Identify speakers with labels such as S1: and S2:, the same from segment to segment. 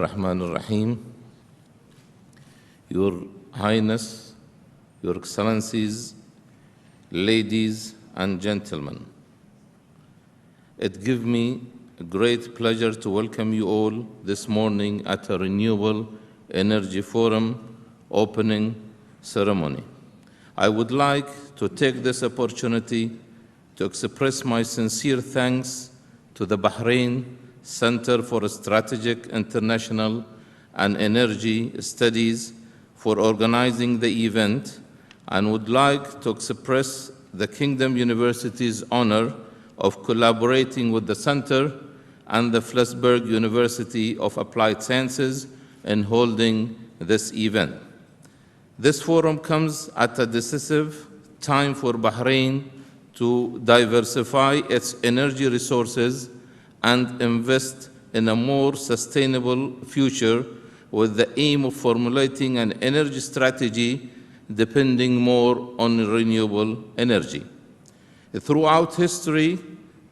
S1: Rahman Rahim, Your Highness, Your Excellencies, ladies and gentlemen, it gives me a great pleasure to welcome you all this morning at a Renewable Energy Forum opening ceremony. I would like to take this opportunity to express my sincere thanks to the Bahrain Center for Strategic International and Energy Studies for organizing the event, and would like to express the Kingdom University's honor of collaborating with the Center and the Flensburg University of Applied Sciences in holding this event. This forum comes at a decisive time for Bahrain to diversify its energy resources and invest in a more sustainable future with the aim of formulating an energy strategy depending more on renewable energy. Throughout history,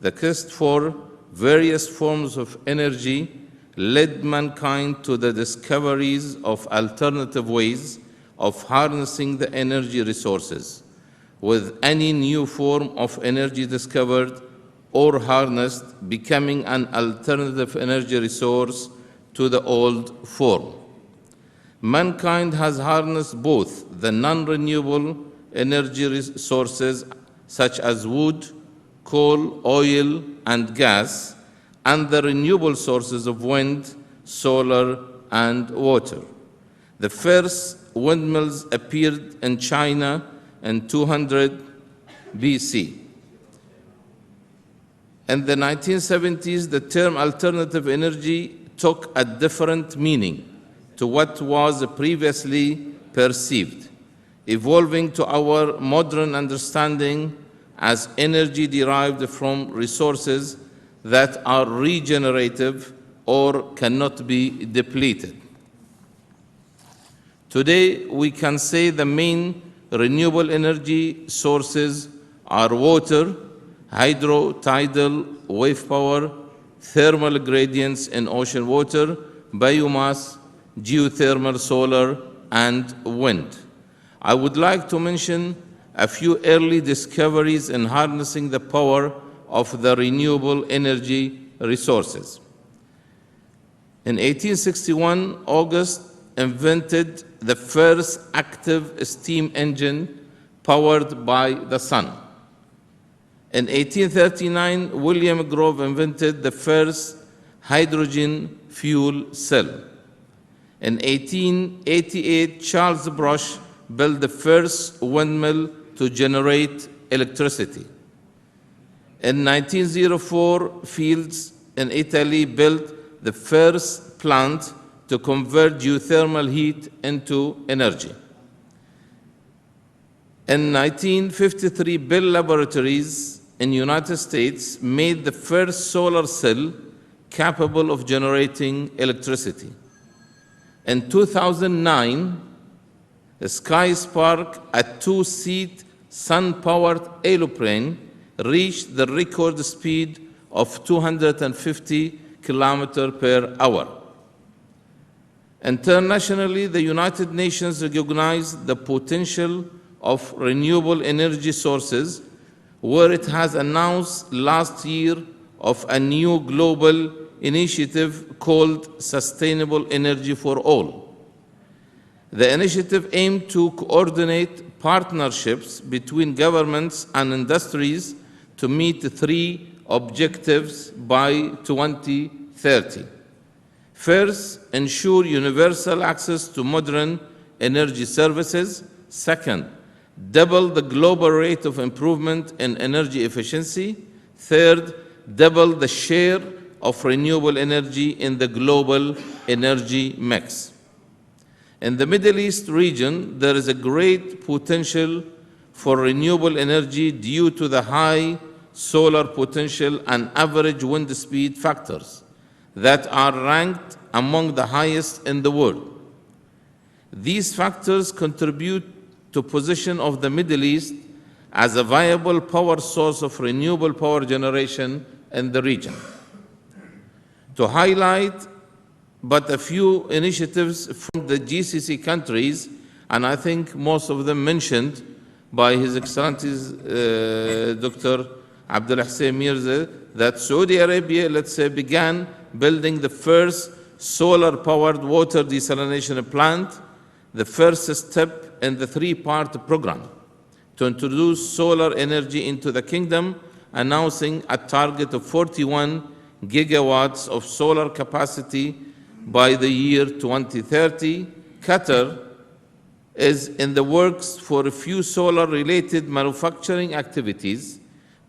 S1: the quest for various forms of energy led mankind to the discoveries of alternative ways of harnessing the energy resources. With any new form of energy discovered or harnessed becoming an alternative energy resource to the old form. Mankind has harnessed both the non-renewable energy resources such as wood, coal, oil, and gas, and the renewable sources of wind, solar, and water. The first windmills appeared in China in 200 BC. In the 1970s, the term alternative energy took a different meaning to what was previously perceived, evolving to our modern understanding as energy derived from resources that are regenerative or cannot be depleted. Today, we can say the main renewable energy sources are water, hydro, tidal, wave power, thermal gradients in ocean water, biomass, geothermal, solar, and wind. I would like to mention a few early discoveries in harnessing the power of the renewable energy resources. In 1861, August invented the first active steam engine powered by the sun. In 1839, William Grove invented the first hydrogen fuel cell. In 1888, Charles Brush built the first windmill to generate electricity. In 1904, Fields in Italy built the first plant to convert geothermal heat into energy. In 1953, Bell Laboratories in the United States made the first solar cell capable of generating electricity. In 2009, Sky Spark, a two-seat sun-powered aeroplane, reached the record speed of 250 kilometers per hour. Internationally, the United Nations recognized the potential of renewable energy sources, where it has announced last year of a new global initiative called Sustainable Energy for All. The initiative aimed to coordinate partnerships between governments and industries to meet three objectives by 2030. First, ensure universal access to modern energy services. Second, double the global rate of improvement in energy efficiency. Third, double the share of renewable energy in the global energy mix. In the Middle East region, there is a great potential for renewable energy due to the high solar potential and average wind speed factors that are ranked among the highest in the world. These factors contribute to position of the Middle East as a viable power source of renewable power generation in the region. To highlight but a few initiatives from the GCC countries, and I think most of them mentioned by His Excellencies Dr. Abdulhussain Mirza, that Saudi Arabia, let's say, began building the first solar-powered water desalination plant, the first step in the three-part program to introduce solar energy into the kingdom, announcing a target of 41 gigawatts of solar capacity by the year 2030. Qatar is in the works for a few solar-related manufacturing activities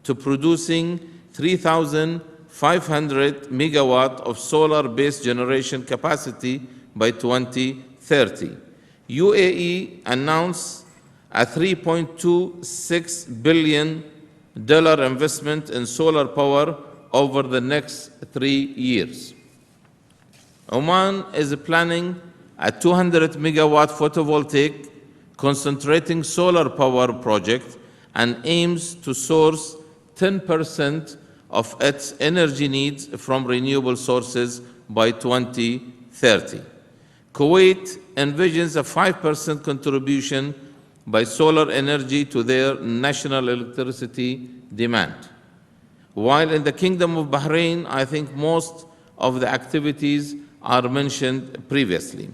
S1: to producing 3,500 megawatt of solar-based generation capacity by 2030. UAE announced a $3.26 billion investment in solar power over the next 3 years. Oman is planning a 200 megawatt photovoltaic concentrating solar power project and aims to source 10% of its energy needs from renewable sources by 2030. Kuwait envisions a 5% contribution by solar energy to their national electricity demand. While in the Kingdom of Bahrain, I think most of the activities are mentioned previously.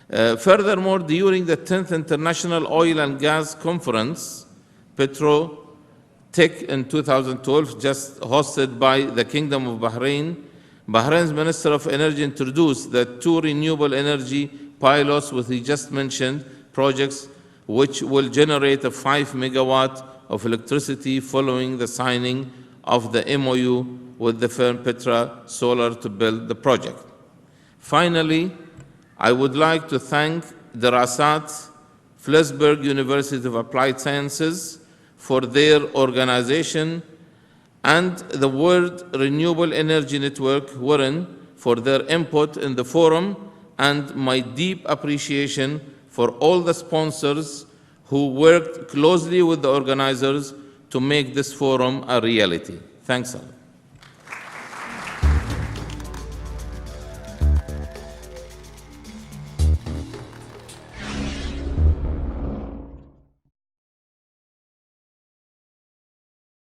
S1: Furthermore, during the 10th International Oil and Gas Conference, Petro-Tech in 2012, just hosted by the Kingdom of Bahrain, Bahrain's Minister of Energy introduced the 2 renewable energy pilots with the just mentioned projects, which will generate a 5 megawatt of electricity following the signing of the MOU with the firm Petra Solar to build the project. Finally, I would like to thank Darasat Flensburg University of Applied Sciences for their organization and the World Renewable Energy Network, WREN, for their input in the forum, and my deep appreciation for all the sponsors who worked closely with the organizers to make this forum a reality. Thanks a lot.